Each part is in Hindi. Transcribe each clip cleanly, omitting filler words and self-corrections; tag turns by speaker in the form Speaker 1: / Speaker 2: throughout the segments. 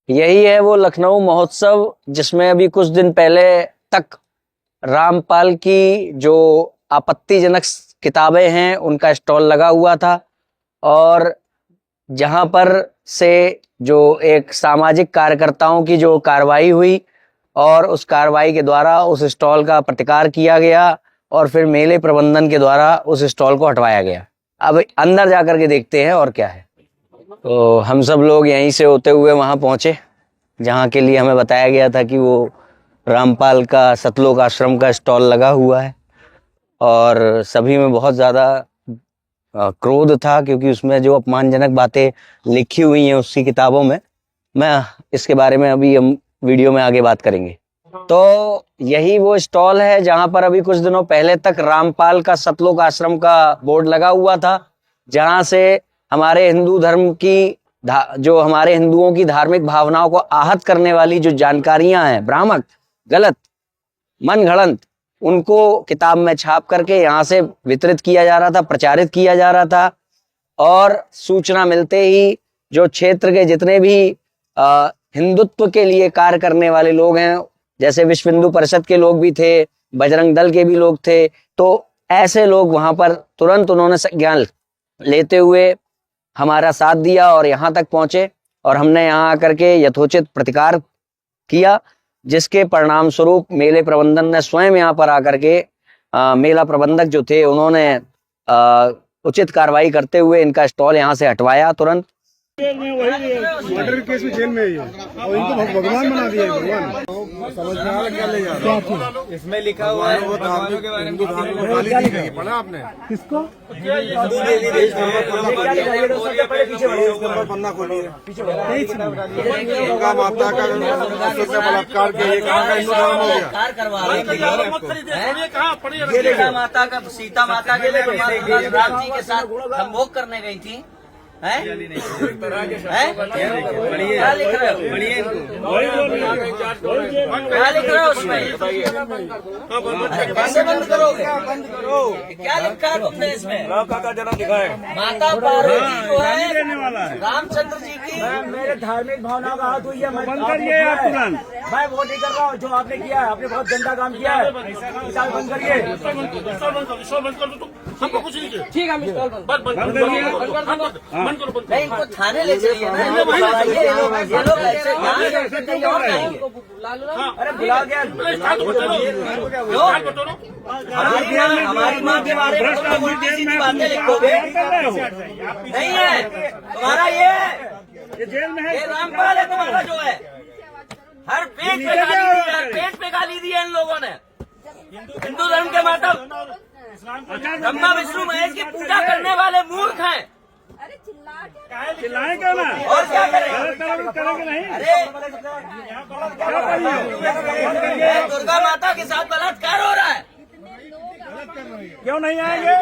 Speaker 1: यही है वो लखनऊ महोत्सव जिसमें अभी कुछ दिन पहले तक रामपाल की जो आपत्तिजनक किताबें हैं उनका स्टॉल लगा हुआ था, और जहां पर से जो एक सामाजिक कार्यकर्ताओं की जो कार्रवाई हुई और उस कार्रवाई के द्वारा उस स्टॉल का प्रतिकार किया गया और फिर मेले प्रबंधन के द्वारा उस स्टॉल को हटवाया गया। अब अंदर जाकर के देखते हैं और क्या है। तो हम सब लोग यहीं से होते हुए वहां पहुंचे जहां के लिए हमें बताया गया था कि वो रामपाल का सतलोक आश्रम का स्टॉल लगा हुआ है, और सभी में बहुत ज़्यादा क्रोध था क्योंकि उसमें जो अपमानजनक बातें लिखी हुई हैं उसकी किताबों में। मैं इसके बारे में अभी हम वीडियो में आगे बात करेंगे। तो यही वो स्टॉल है जहां पर अभी कुछ दिनों पहले तक रामपाल का सतलोक आश्रम का बोर्ड लगा हुआ था, जहां से हमारे हिंदू धर्म की जो हमारे हिंदुओं की धार्मिक भावनाओं को आहत करने वाली जो जानकारियां हैं, भ्रामक, गलत, मनगढ़ंत, उनको किताब में छाप करके यहाँ से वितरित किया जा रहा था, प्रचारित किया जा रहा था। और सूचना मिलते ही जो क्षेत्र के जितने भी हिंदुत्व के लिए कार्य करने वाले लोग हैं, जैसे विश्व हिंदू परिषद के लोग भी थे, बजरंग दल के भी लोग थे, तो ऐसे लोग वहां पर तुरंत उन्होंने संज्ञान लेते हुए हमारा साथ दिया और यहाँ तक पहुंचे, और हमने यहाँ आकर के यथोचित प्रतिकार किया, जिसके परिणाम स्वरूप मेले प्रबंधन ने स्वयं यहाँ पर आकर के मेला प्रबंधक जो थे उन्होंने उचित कार्रवाई करते हुए इनका स्टॉल यहाँ से हटवाया तुरंत।
Speaker 2: मर्डर केस में जेल में ही है और इनको भगवान बना दिया है। भगवान समझ में आ रहा क्या ले जा रहा है? इसमें लिखा हुआ है वो धार्मिक के बारे में पढ़ा आपने? किसको? पन्ना खोलिए, दुर्गा माता का बलात्कार किया, कहाँ का हिंदू धर्म हो गया?
Speaker 1: दुर्गा माता का, सीता माता के लिए राम जी के साथ संभोग करने गई थी। क्या लिख रहे हो? क्या लिख रहे हो उसमें? कैसे बंद करोगे? क्या लिखा है तुमने इसमें?
Speaker 2: का जन्म लिखा है।
Speaker 1: माता पार्वती जो है रामचंद्र जी की
Speaker 3: मेरे धार्मिक भावनाओं का हाथ हुई है।
Speaker 2: बंद करिए आप तुरंत।
Speaker 3: मैं वो नहीं कर रहा हूँ जो आपने किया है। आपने बहुत गंदा काम किया है। बंद करिए।
Speaker 4: हमको कुछ नहीं किया।
Speaker 3: ठीक है, हम स्टॉल बंद
Speaker 1: नहीं, इनको थाने ले चलिए ना। ये लोग ऐसे कहीं और जाएंगे।
Speaker 3: अरे बुला गया।
Speaker 1: हमारी माँ के बारे में तुम उल्टी सीधी बातें लिखोगे नहीं है तुम्हारा। ये
Speaker 2: जेल में है।
Speaker 1: ये रामपाल है तुम्हारा जो है। हर पेट पे गाली दी है, हर पेट पे गाली दी है इन लोगों ने। हिंदू धर्म के माता ब्रह्मा विष्णु महेश की पूजा करने वाले मूर्ख हैं।
Speaker 2: चिल्लाएं क्यों ना?
Speaker 1: और क्या करें?
Speaker 2: करेंगे नहीं।
Speaker 1: अरे दुर्गा माता के साथ बलात्कार हो रहा है।
Speaker 2: क्यों नहीं आएंगे?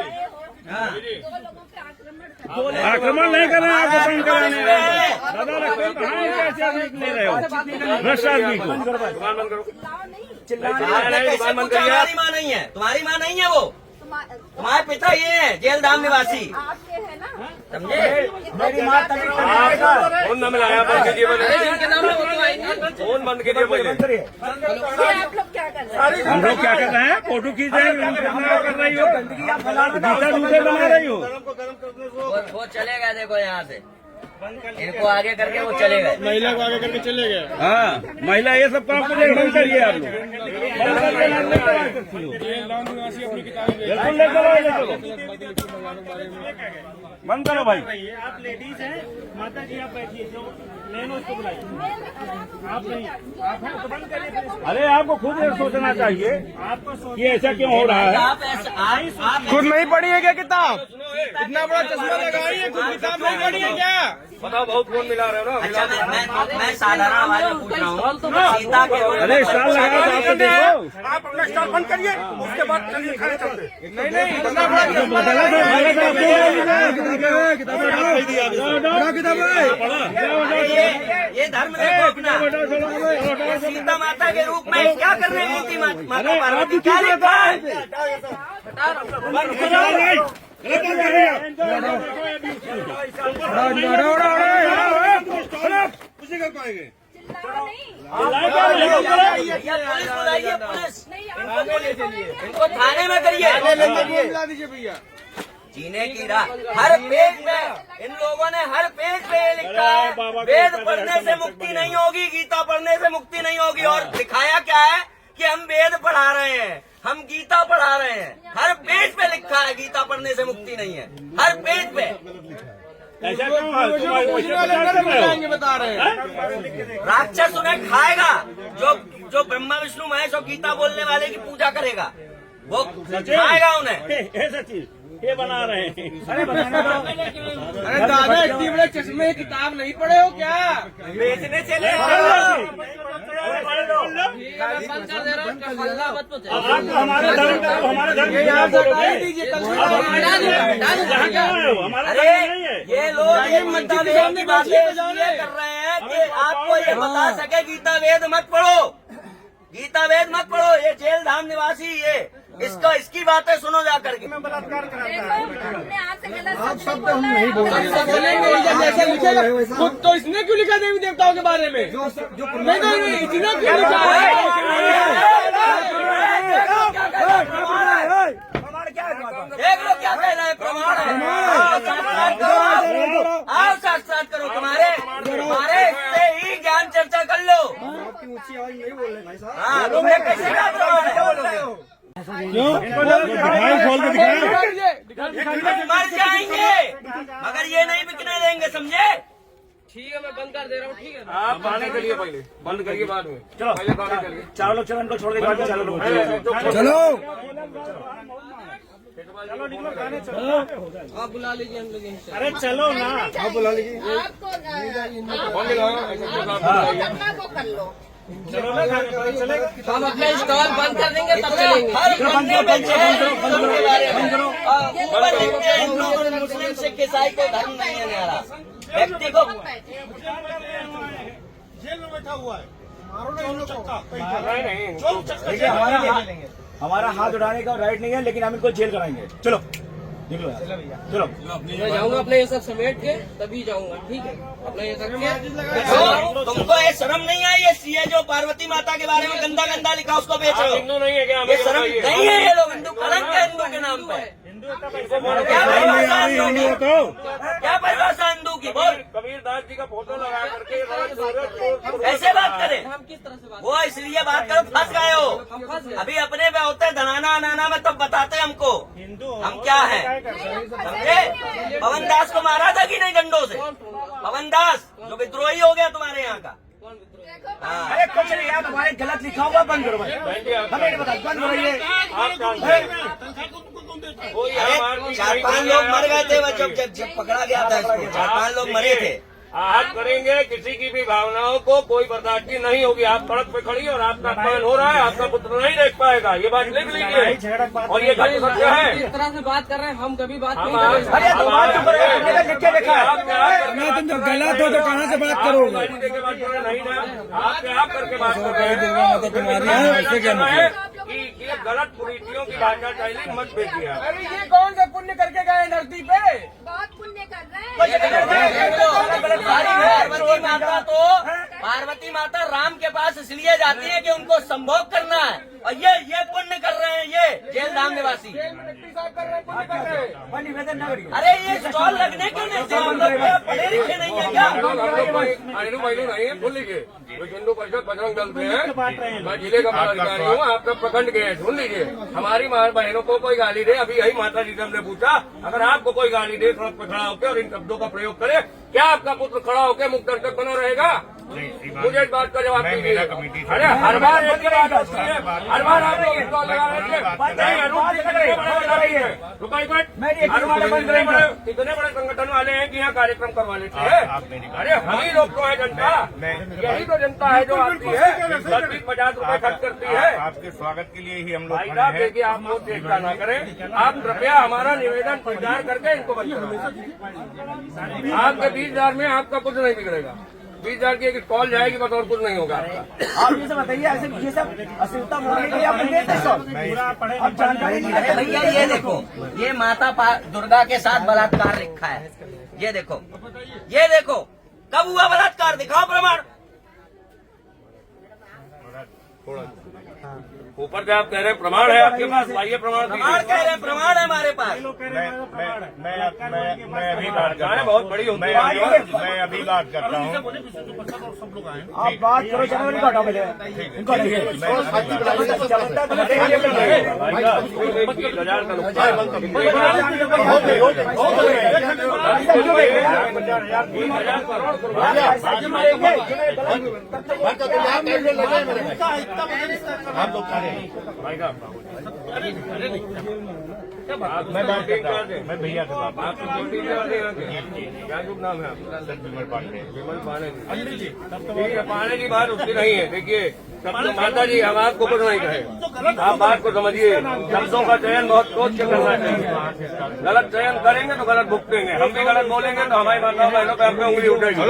Speaker 2: आक्रमण नहीं कर रहे हैं, आपको बंद कराने दादा रखते कहाँ कैसे आदमी ले रहे हो? भ्रष्ट आदमी को
Speaker 1: तुम्हारी माँ नहीं है, तुम्हारी माँ नहीं है वो। तुम्हारे पिता ये है जेलधाम निवासी, समझे?
Speaker 3: मेरी माँ तभी
Speaker 2: फोन न मिलाया, बंद कीजिए फोन बंद कीजिए पहले। हम लोग क्या कर रहे हैं? फोटो खींच रहे हैं, कर रही हो, जूता जूते बना रही हो।
Speaker 1: वो चले गए, देखो यहाँ से इनको आगे करके वो चले गए।
Speaker 2: महिला को आगे करके चले गए। हाँ, महिला ये सब काम को बंद करिए आप लोग। बंद करो भाई।
Speaker 4: आप लेडीज हैं, माता जी आप बैठिए, जो लेनो उसको बुलाइए। आप नहीं, आप हैं तो बंद करिए।
Speaker 2: अरे आपको खुद ये सोचना चाहिए
Speaker 4: आपको
Speaker 2: कि ऐसा क्यों हो रहा है।
Speaker 1: आप
Speaker 2: खुद नहीं पढ़ी है क्या किताब? इतना बड़ा चश्मा लगाई है, खुद किताब नहीं पढ़ी है क्या? बताओ, बहुत फोन मिला रहे हो ना।
Speaker 1: अच्छा, मैं साधारण आवाज में पूछ रहा हूँ, सीता के
Speaker 2: अरे स्टार लगा तो आप तो देखो।
Speaker 4: आप अपना स्टॉल बंद करिए, उसके बाद चलिए खाने चलते।
Speaker 2: नहीं
Speaker 1: ये धर्म देखो अपना। सीता माता के रूप में क्या करने गई थी माता पार्वती? क्या लिखा है?
Speaker 2: कर पाएंगे।
Speaker 3: पुलिस बुलाइए, पुलिस इनको थाने में करिए।
Speaker 2: भैया
Speaker 3: जीने की राह हर पेज में इन लोगों ने हर पेज पे ये लिखा है, वेद पढ़ने से मुक्ति नहीं होगी, गीता पढ़ने से मुक्ति नहीं होगी। और दिखाया क्या है कि हम वेद पढ़ा रहे हैं, हम गीता पढ़ा रहे हैं। हर पेज पे लिखा है गीता पढ़ने से मुक्ति नहीं है, हर पेज पे।
Speaker 4: ऐसा क्यों है?
Speaker 2: बता रहे हैं
Speaker 3: राक्षस उन्हें खाएगा, जो ब्रह्मा विष्णु महेश और गीता बोलने वाले की पूजा करेगा वो खाएगा उन्हें।
Speaker 4: सचिव ये बना रहे हैं।
Speaker 2: अरे दादा इतनी बड़े चश्मे किताब नहीं पढ़े हो क्या?
Speaker 3: बेचने चले
Speaker 4: हमारे धर्म का हमारे धर्म
Speaker 3: अरे ये लोग ये गीता वेद की बातें इसलिए कर रहे हैं कि आपको ये बता सके गीता वेद मत पढ़ो, गीता वेद मत पढ़ो। ये जेल धाम निवासी ये इसकी बातें सुनो जा करके।
Speaker 2: बलात्कार
Speaker 5: आप सब तो हम नहीं बोल रहे
Speaker 2: जैसे लिखेगा खुद तो इसने क्यों लिखा देवी देवताओं के बारे में? नहीं इतना क्यों लिखा है?
Speaker 3: देख लो क्या कह रहे हैं, प्रमाण है। आओ साक्षात करो, तुम्हारे से ही ज्ञान चर्चा कर लो।
Speaker 5: ऊंची आवाज नहीं बोल रहे भाई साहब।
Speaker 3: हाँ, तुमने कैसे क्या प्रमाण है? मर जाएंगे मगर ये नहीं बिकने देंगे, समझे?
Speaker 2: ठीक है मैं बंद कर दे रहा हूँ। ठीक है
Speaker 4: आप पाने के लिए पहले बंद करिए, बाद में चलो पहले पाने के लिए चार लोग चलो, इनको छोड़ के बाद में चार लोग
Speaker 5: चलो
Speaker 4: चलो निकलो गाने चलो।
Speaker 2: आप बुला लीजिए हम लोग।
Speaker 4: अरे चलो ना,
Speaker 5: आप बुला लीजिए।
Speaker 6: आपको कर लो।
Speaker 4: चलो ना चलेगा।
Speaker 2: हम अपना स्टॉल बंद कर देंगे तब चलेंगे।
Speaker 3: हर बंदे में जो है हिंदू के बारे में ऊपर लिखते हैं हिंदू और मुस्लिम सिख ईसाई को धर्म नहीं है न्यारा। व्यक्ति को
Speaker 4: जेल में बैठा हुआ है, मारो नहीं
Speaker 7: देखिए हमारा हाथ उठाने का राइट नहीं है, लेकिन हम इनको जेल कराएंगे। चलो निकलो यार, चलो।
Speaker 2: मैं जाऊंगा अपने ये सब समेट के तभी जाऊंगा। ठीक है अपना ये सब
Speaker 3: तुमको ये शर्म नहीं आई? ये सीए जो पार्वती माता के बारे में गंदा गंदा लिखा उसको बेच रहे हो।
Speaker 4: हिंदू नहीं है क्या?
Speaker 3: ये शर्म नहीं है? ये लोग हिंदू कलंक है हिंदू के नाम पे। क्या परिभाषा हिंदू की बोल?
Speaker 4: कबीरदास जी का फोटो लगा करके
Speaker 3: ऐसे बात करें?
Speaker 2: हम किस तरह से बात
Speaker 3: वो इसलिए बात करो, फंस गए हो।
Speaker 2: हम फंस गए।
Speaker 3: अभी अपने पे होते धनाना अनाना में तब बताते हमको
Speaker 4: हिंदू
Speaker 3: हम क्या है, समझे? पवन दास को मारा था कि नहीं डंडों से? पवन दास जो विद्रोही हो गया तुम्हारे यहाँ का। हाँ।
Speaker 7: अरे कुछ नहीं यार, तुम्हारे गलत लिखा होगा, बंद करो भाई। हमें नहीं पता, बंद करिए।
Speaker 3: अरे 4-5 लोग मर गए थे जब पकड़ा गया था इसको, 4-5 लोग मरे थे।
Speaker 4: आहत करेंगे, किसी की भी भावनाओं को कोई बर्दाश्त नहीं होगी। आप सड़क पे खड़ी और आपका अपमान हो रहा है, आपका पुत्र नहीं देख पाएगा, ये बात लिख लीजिए। और ये घट सत्य है।
Speaker 2: इस तरह से बात कर रहे हैं हम, कभी बात नहीं
Speaker 4: हम
Speaker 2: कर रहे।
Speaker 7: अरे तुम्हारे ऊपर हमने तो लिख के देखा है।
Speaker 4: तुम जब गलत हो तो कहाँ से बात करोगे? नहीं ना, आप क्या करके बात कर रहे हैं कि ये गलत कुरीतियों की भाषा शैली मत भेजिए आप।
Speaker 2: अरे ये कौन सा पुण्य करके गए धरती पे?
Speaker 6: बहुत पुण्य कर रहे हैं।
Speaker 3: पार्वती माता राम के पास इसलिए जाती है कि उनको संभोग करना है, और ये पुण्य कर रहे हैं ये जेल धाम निवासी। अरे ये स्टॉल लगने क्यों नहीं थे? हम लोग क्या पढ़े लिखे नहीं है क्या?
Speaker 4: नहीं है, सुन लीजिए। जो हिंदू परिषद बजरंग दल से है, मैं जिले का पदाधिकारी हूँ, आपका प्रखंड के हैं, सुन लीजिए। हमारी माँ बहनों को कोई गाली दे, अभी यही माता जी से हमने पूछा, अगर आपको कोई गाली दे सड़क पर खड़ा होकर और इन शब्दों का प्रयोग करे, क्या आपका पुत्र खड़ा होकर मुक्त दर्शक बना रहेगा? मुझे इस बात का जवाब दीजिए। अरे हर बार एक ही बात होती है, हर बार आप लोग स्टॉल लगा रहे थे। इतने बड़े संगठन वाले हैं कि यहाँ कार्यक्रम करवा लेते हैं। अरे हम ही लोग तो है जनता, यही तो जनता है जो आती है, 10-20-50 रुपए खर्च करती है।
Speaker 8: आपके स्वागत के लिए ही हम लोग
Speaker 4: भाई साहब देखिए, आप वो चेष्टा ना करें। आप कृपया हमारा निवेदन प्रचार करके इनको बंद करो। आपके 20,000 में आपका कुछ नहीं बिगड़ेगा। 20,000 की एक कॉल जाएगी, बस और कुछ नहीं होगा।
Speaker 7: आप ये सब बताइए, ऐसे ये सब अश्लीलता बोलने के लिए आप देते हैं। आप जानकारी नहीं
Speaker 3: अरे भैया ये देखो, ये माता दुर्गा के साथ बलात्कार लिखा है। ये देखो कब हुआ बलात्कार? दिखाओ प्रमाण।
Speaker 4: थोड़ा ऊपर से आप कह रहे हैं प्रमाण है आपके पास, लाइए प्रमाण।
Speaker 3: प्रमाण कह रहे हैं, प्रमाण है हमारे पास।
Speaker 8: मैं अभी बात करता हूँ,
Speaker 4: बहुत बड़ी होती है।
Speaker 8: मैं अभी बात करता हूँ।
Speaker 7: आप बात करो, चलो इनको हटाओ पहले, इनको हटाइए।
Speaker 8: मैं बात करता हूँ, मैं भैया के बात।
Speaker 4: क्या शुभ नाम है आपका?
Speaker 8: विमल पांडे।
Speaker 4: विमल पांडे जी। ठीक है, पांडे जी बात उसकी नहीं है। देखिए माता जी, हम आपको कुछ नहीं कहे, आप बात को समझिए। शब्दों का चयन बहुत सोच के करना चाहिए। गलत चयन करेंगे तो गलत भुगतेंगे, हम भी गलत बोलेंगे तो हमारी माताओं बहनों पे अपने उंगली उठेगी।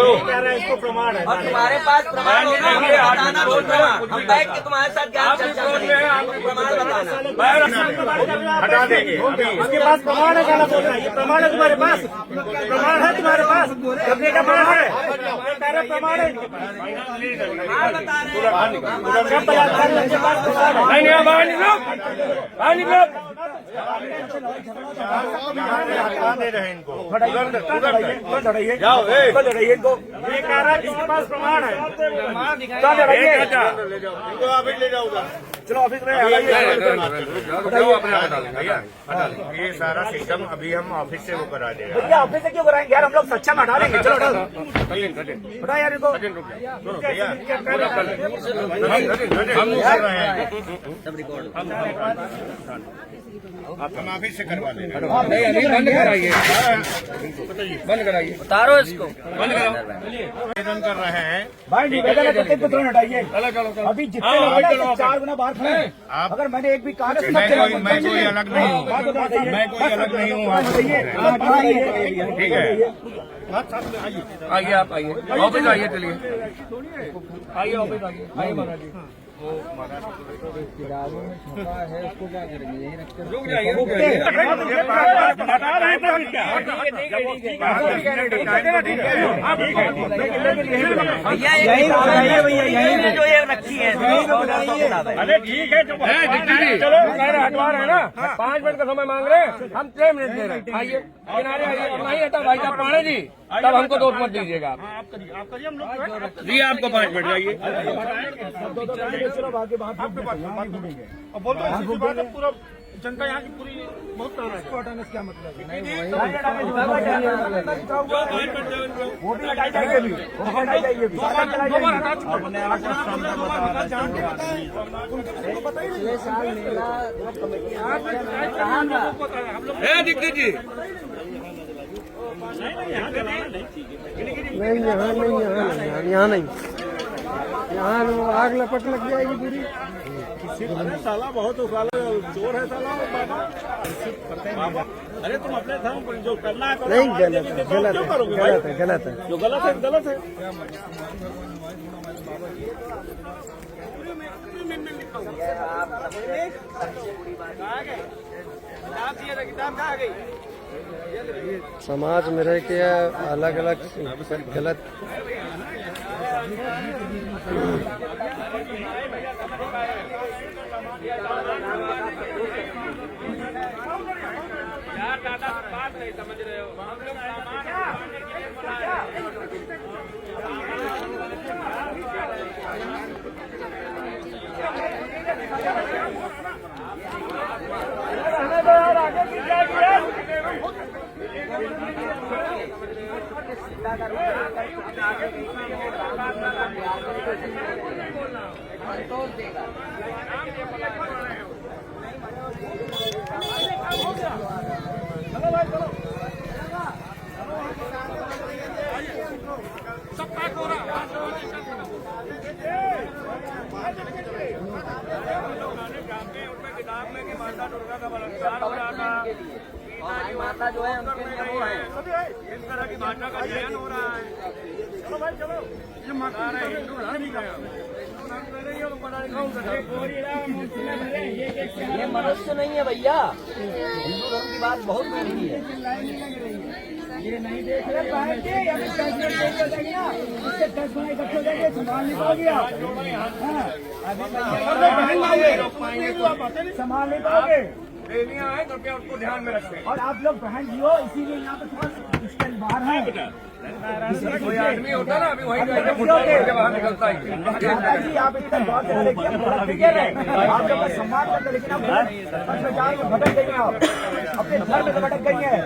Speaker 7: इसको प्रमाण है।
Speaker 3: और तुम्हारे पास प्रमाण होगा, हमें बताना रोज प्रमाण। हम बैठ के तुम्हारे साथ ज्ञान चर्चा करेंगे, प्रमाण बताना।
Speaker 8: हटा देंगे।
Speaker 7: इसके पास प्रमाण है, गाना बोल रहा है। ये प्रमाण है तुम्हारे पास, प्रमाण है तुम्हारे पास, करने का प्रमाण है, प्रमाण है।
Speaker 3: प्रमाण बता रहे हैं।
Speaker 7: सब बलात्कार के पास प्रमाण है।
Speaker 4: नहीं नहीं, बाहर निकलो, बाहर निकलो।
Speaker 8: हटा दे रहे हैं इनको।
Speaker 7: लड़ाइए,
Speaker 4: जाओ,
Speaker 7: लड़ाइए इनको। ये कह रहा है कि इसके पास प्रमाण है, लड़ाइए।
Speaker 8: इनको अभी ले जाओ उधर।
Speaker 7: चलो ऑफिस में
Speaker 4: जाओ, अपने आप हटा लेंगे भैया, हटा लेंगे।
Speaker 8: ये सारा सिस्टम अभी हम ऑफिस से वो करा दे रहे हैं।
Speaker 7: भैया ऑफिस से क्यों कराएंगे यार, हम लोग सच्चा में हटा देंगे। चलो हटाओ, हटाओ यार इनको।
Speaker 8: हम नहीं कर रहे हैं, हम ऑफिस से करवा दे रहे हैं।
Speaker 4: नहीं, अभी बंद कराइए, बंद कराइए,
Speaker 3: उतारो इसको।
Speaker 4: बंद कराओ।
Speaker 8: निवेदन कर रहे हैं।
Speaker 7: भाई निवेदन है तो तुरंत हटाइए। अभी जितने लोग हैं ना, 4 गुना बाहर खड़े हैं। अगर मैंने एक भी कहा तो
Speaker 8: मैं कोई अलग नहीं हूँ, मैं कोई अलग नहीं हूँ। ठीक है,
Speaker 4: आइए, आप आइए ऑफिस, आइए, चलिए आइए ऑफिस, आइए महाराज जी। रुक जाइए, रुक जाइए।
Speaker 7: हटा रहे हैं तो क्या?
Speaker 3: भैया यही जो ये रखी है,
Speaker 4: अरे ठीक है, चलो हटवा रहे हैं ना, 5 मिनट का समय मांग रहे हैं, हम 6 मिनट दे रहे हैं। आइए किनारे आइए, नहीं हटा भाई साहब पांडे जी, तब हमको दोष मत दीजिएगा आप करिए, हम लोग जी आपको 5 मिनट जाइए।
Speaker 7: पूरा जनता यहाँ की पूरी बहुत तरह है। इसको हटाने से क्या मतलब है? वोटिंग हटाई जाएगी अभी, हटाई जाएगी अभी।
Speaker 4: दीक्षित जी,
Speaker 2: नहीं, यहाँ नहीं, यहाँ आग लपट लग जाएगी पूरी।
Speaker 7: अरे साला बहुत उसाला चोर है साला बाबा। अरे तुम अपने धर्म पर जो करना है
Speaker 2: नहीं, गलत है, गलत है, गलत है, गलत है।
Speaker 7: जो गलत है गलत है।
Speaker 2: समाज में रह के अलग अलग गलत
Speaker 4: यार दादा बात नहीं समझ रहे हो, हम लोग
Speaker 3: माता जो है उनके लिए वो है,
Speaker 4: इस तरह की भाषा का चयन हो रहा है। चलो भाई चलो, ये माता है हिंदू धर्म का,
Speaker 3: ये मनुष्य नहीं है भैया, हिंदू धर्म की बात बहुत दूर की है।
Speaker 7: ये नहीं देख रहे बहन जी, अभी 10 मिनट देख के देंगे ना, उससे 10 गुना इकट्ठे हो जाएंगे, संभाल नहीं पाओगे आप। हाँ, अभी संभाल नहीं पाओगे।
Speaker 4: देनियां है, कृपया उसको ध्यान में रखें।
Speaker 7: और आप लोग बहन जी हो, इसीलिए यहाँ पे थोड़ा स्टाइल बाहर है।
Speaker 4: कोई आदमी होता ना अभी वहीं के बाहर निकलता ही।
Speaker 7: माता जी आप इतना बात कर रहे हैं, थोड़ा फिक्र है, आप लोग सम्मान करते, लेकिन आप भ्रष्टाचार में भटक गई हैं, आप अपने धर्म में भटक गई हैं।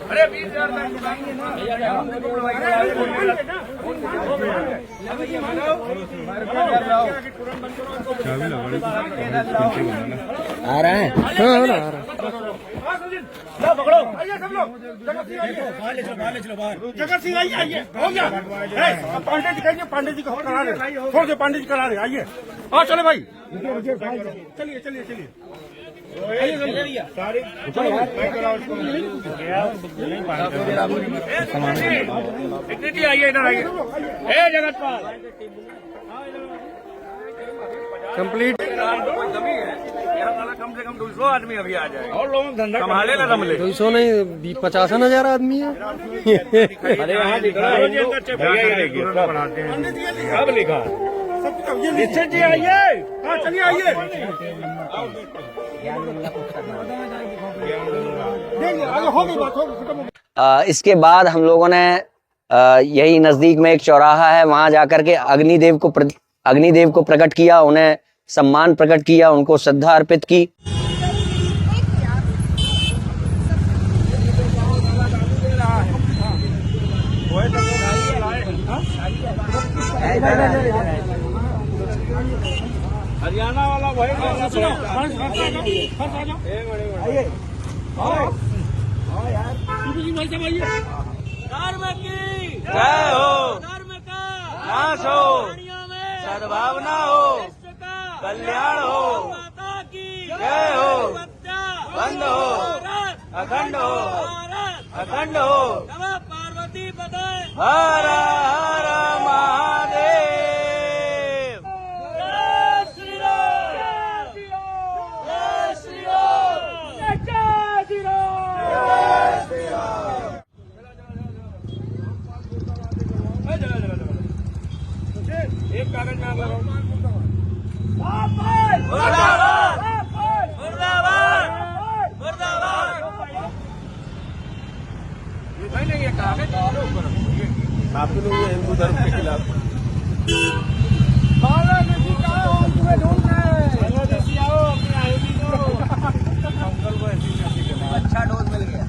Speaker 4: अरे 20,000
Speaker 1: आ रहा है।
Speaker 7: पकड़ो, आइए सब लोग, जगत सिंह आइए, जगत सिंह आइए, आइए, हो गया। पांडे जी कहिए, पांडे जी को करा रहे, छोड़ दो, पांडे जी करा रहे, आइए। हाँ चले भाई, चलिए चलिए चलिए।
Speaker 4: आइए इधर आइए। जगतपाल कंप्लीट कम से कम 200 आदमी अभी आ जाए और लोग धंधा संभाले ना संभले।
Speaker 1: 200 नहीं 55,000 आदमी है।
Speaker 4: अरे यहाँ लिख रहा है अब लिखा
Speaker 7: निश्चित जी आइए, हाँ चलिए आइए। हो गई बात, हो
Speaker 1: इसके बाद हम लोगों ने यही नजदीक में एक चौराहा है, वहां जाकर के अग्निदेव को प्रकट किया, उन्हें सम्मान प्रकट किया, उनको श्रद्धा अर्पित की।
Speaker 7: हरियाणा वाला वही
Speaker 3: धर्म की जय हो, धर्म का नाश हो, सद्भावना हो, कल्याण हो, माता की जय हो, बंद हो, अखंड हो, अखंड हो, नमः पार्वती पते, हर हर महादेव। जय श्री राम, जय श्री राम, जय श्री राम, जय श्री राम।
Speaker 4: एक कागज में आप लगाओ।
Speaker 3: मुर्दाबाद, मुर्दाबाद, मुर्दाबाद।
Speaker 4: नहीं ये कागज
Speaker 2: आप लोग हिंदू धर्म के खिलाफ
Speaker 7: बांग्लादेशी का हो, तुम्हें ढूंढ रहे हैं। बांग्लादेशी आओ, अपनी आईडी दो।
Speaker 3: अच्छा डोज मिल गया।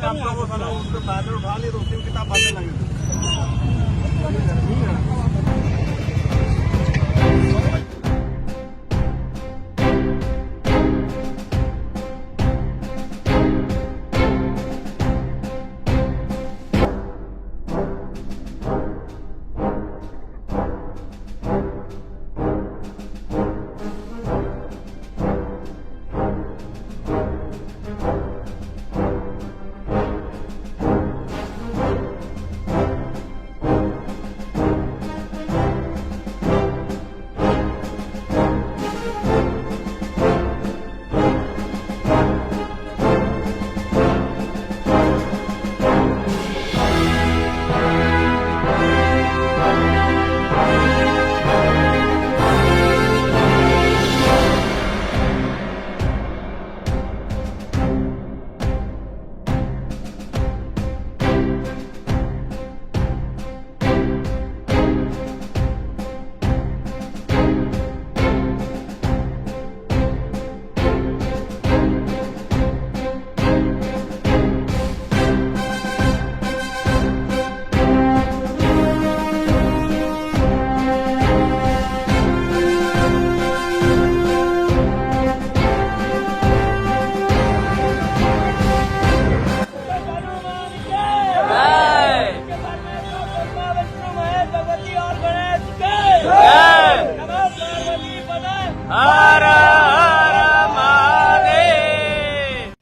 Speaker 2: आप लोगों को उसको बादल उठा ली तो उसकी किताब बातें लगी।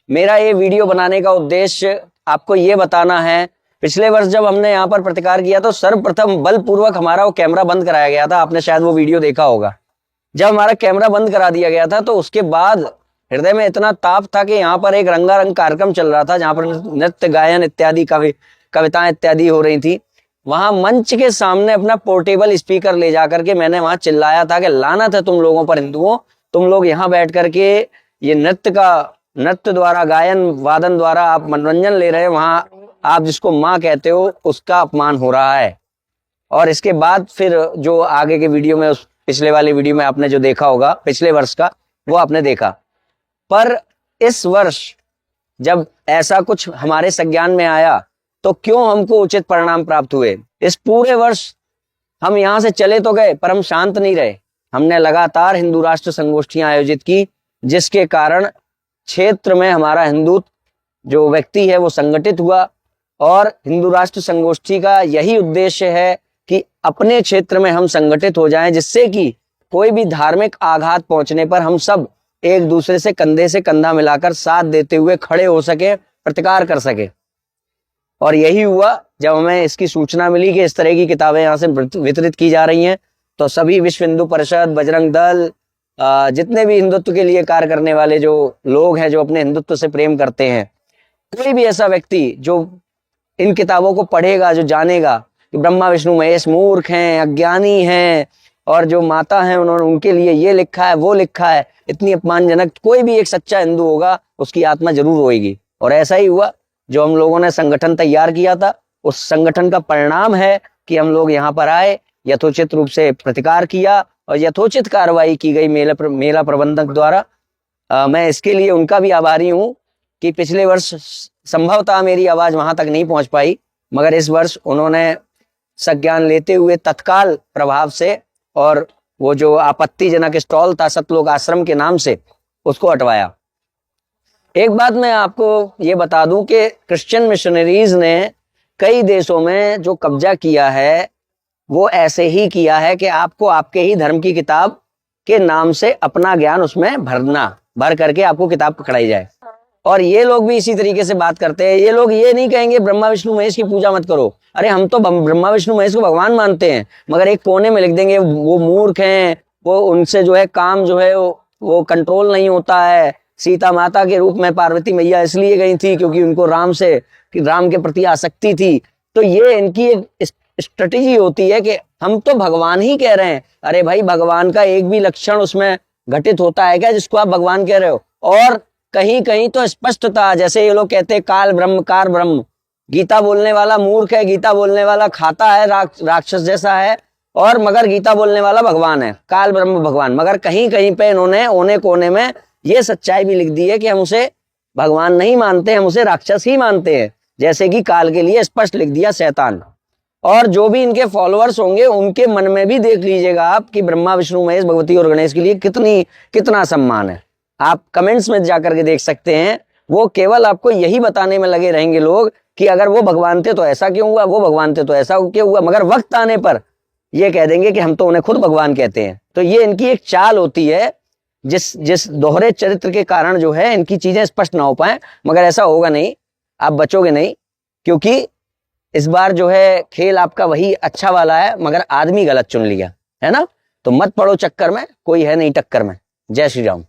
Speaker 1: मेरा ये वीडियो बनाने का उद्देश्य आपको ये बताना है, पिछले वर्ष जब हमने यहाँ पर प्रतिकार किया तो सर्वप्रथम बलपूर्वक हमारा वो कैमरा बंद कराया गया था। आपने शायद वो वीडियो देखा होगा। जब हमारा कैमरा बंद करा दिया गया था तो उसके बाद हृदय में इतना ताप था कि यहाँ पर एक रंगारंग कार्यक्रम चल रहा था जहाँ पर नृत्य गायन इत्यादि कविताएं इत्यादि हो रही थी। वहां मंच के सामने अपना पोर्टेबल स्पीकर ले जाकर के मैंने वहां चिल्लाया था कि लानत है तुम लोगों पर हिंदुओं, तुम लोग यहाँ बैठ करके ये नृत्य द्वारा गायन वादन द्वारा आप मनोरंजन ले रहे हैं, वहां आप जिसको माँ कहते हो उसका अपमान हो रहा है। और इसके बाद फिर जो आगे के वीडियो में, उस पिछले वाले वीडियो में आपने जो देखा होगा पिछले वर्ष का, वो आपने देखा। पर इस वर्ष जब ऐसा कुछ हमारे संज्ञान में आया तो क्यों हमको उचित परिणाम प्राप्त हुए। इस पूरे वर्ष हम यहां से चले तो गए पर हम शांत नहीं रहे। हमने लगातार हिंदू राष्ट्र संगोष्ठियां आयोजित की, जिसके कारण क्षेत्र में हमारा हिंदुत्व जो व्यक्ति है वो संगठित हुआ। और हिंदू राष्ट्र संगोष्ठी का यही उद्देश्य है कि अपने क्षेत्र में हम संगठित हो जाएं, जिससे कि कोई भी धार्मिक आघात पहुंचने पर हम सब एक दूसरे से कंधा मिलाकर साथ देते हुए खड़े हो सके, प्रतिकार कर सके। और यही हुआ। जब हमें इसकी सूचना मिली कि इस तरह की किताबें यहाँ से वितरित की जा रही हैं तो सभी विश्व हिंदू परिषद, बजरंग दल, जितने भी हिंदुत्व के लिए कार्य करने वाले जो लोग हैं, जो अपने हिंदुत्व से प्रेम करते हैं, कोई भी ऐसा व्यक्ति जो इन किताबों को पढ़ेगा, जो जानेगा कि ब्रह्मा विष्णु महेश मूर्ख हैं, अज्ञानी हैं और जो माता हैं उन्होंने उनके लिए ये लिखा है वो लिखा है, इतनी अपमानजनक, कोई भी एक सच्चा हिंदू होगा उसकी आत्मा जरूर रोएगी। और ऐसा ही हुआ। जो हम लोगों ने संगठन तैयार किया था उस संगठन का परिणाम है कि हम लोग यहाँ पर आए, यथोचित रूप से प्रतिकार किया और यथोचित कार्रवाई की गई मेला प्रबंधक द्वारा। मैं इसके लिए उनका भी आभारी हूँ कि पिछले वर्ष संभवतः मेरी आवाज वहां तक नहीं पहुंच पाई, मगर इस वर्ष उन्होंने संज्ञान लेते हुए तत्काल प्रभाव से और वो जो आपत्तिजनक स्टॉल था सतलोक आश्रम के नाम से, उसको हटवाया। एक बात मैं आपको ये बता दूं कि क्रिश्चियन मिशनरीज ने कई देशों में जो कब्जा किया है वो ऐसे ही किया है कि आपको आपके ही धर्म की किताब के नाम से अपना ज्ञान उसमें भर करके आपको किताब पकड़ाई जाए। और ये लोग भी इसी तरीके से बात करते हैं। ये लोग ये नहीं कहेंगे ब्रह्मा विष्णु महेश की पूजा मत करो, अरे हम तो ब्रह्मा विष्णु महेश को भगवान मानते हैं, मगर एक कोने में लिख देंगे वो मूर्ख हैं, वो उनसे जो है काम जो है वो कंट्रोल नहीं होता है। सीता माता के रूप में पार्वती मैया इसलिए गई थी क्योंकि उनको राम के प्रति आसक्ति थी। तो ये इनकी एक स्ट्रेटेजी होती है कि हम तो भगवान ही कह रहे हैं। अरे भाई, भगवान का एक भी लक्षण उसमें घटित होता है क्या जिसको आप भगवान कह रहे हो? और कहीं कहीं तो स्पष्ट था, जैसे ये लोग कहते हैं काल ब्रह्म कार ब्रह्म, गीता बोलने वाला मूर्ख है, गीता बोलने वाला खाता है, राक्षस जैसा है, और मगर गीता बोलने वाला भगवान है, काल ब्रह्म भगवान। मगर कहीं कहीं पे इन्होंने ओने कोने में ये सच्चाई भी लिख दी है कि हम उसे भगवान नहीं मानते, हम उसे राक्षस ही मानते हैं। जैसे कि काल के लिए स्पष्ट लिख दिया शैतान। और जो भी इनके फॉलोअर्स होंगे उनके मन में भी देख लीजिएगा आप कि ब्रह्मा विष्णु महेश भगवती और गणेश के लिए कितना सम्मान है। आप कमेंट्स में जाकर के देख सकते हैं। वो केवल आपको यही बताने में लगे रहेंगे लोग कि अगर वो भगवान थे तो ऐसा क्यों हुआ, वो भगवान थे तो ऐसा क्यों हुआ, मगर वक्त आने पर ये कह देंगे कि हम तो उन्हें खुद भगवान कहते हैं। तो ये इनकी एक चाल होती है जिस दोहरे चरित्र के कारण जो है इनकी चीजें स्पष्ट ना हो पाए। मगर ऐसा होगा नहीं, आप बचोगे नहीं, क्योंकि इस बार जो है खेल आपका वही अच्छा वाला है, मगर आदमी गलत चुन लिया है ना। तो मत पड़ो चक्कर में, कोई है नहीं टक्कर में। जय श्री राम।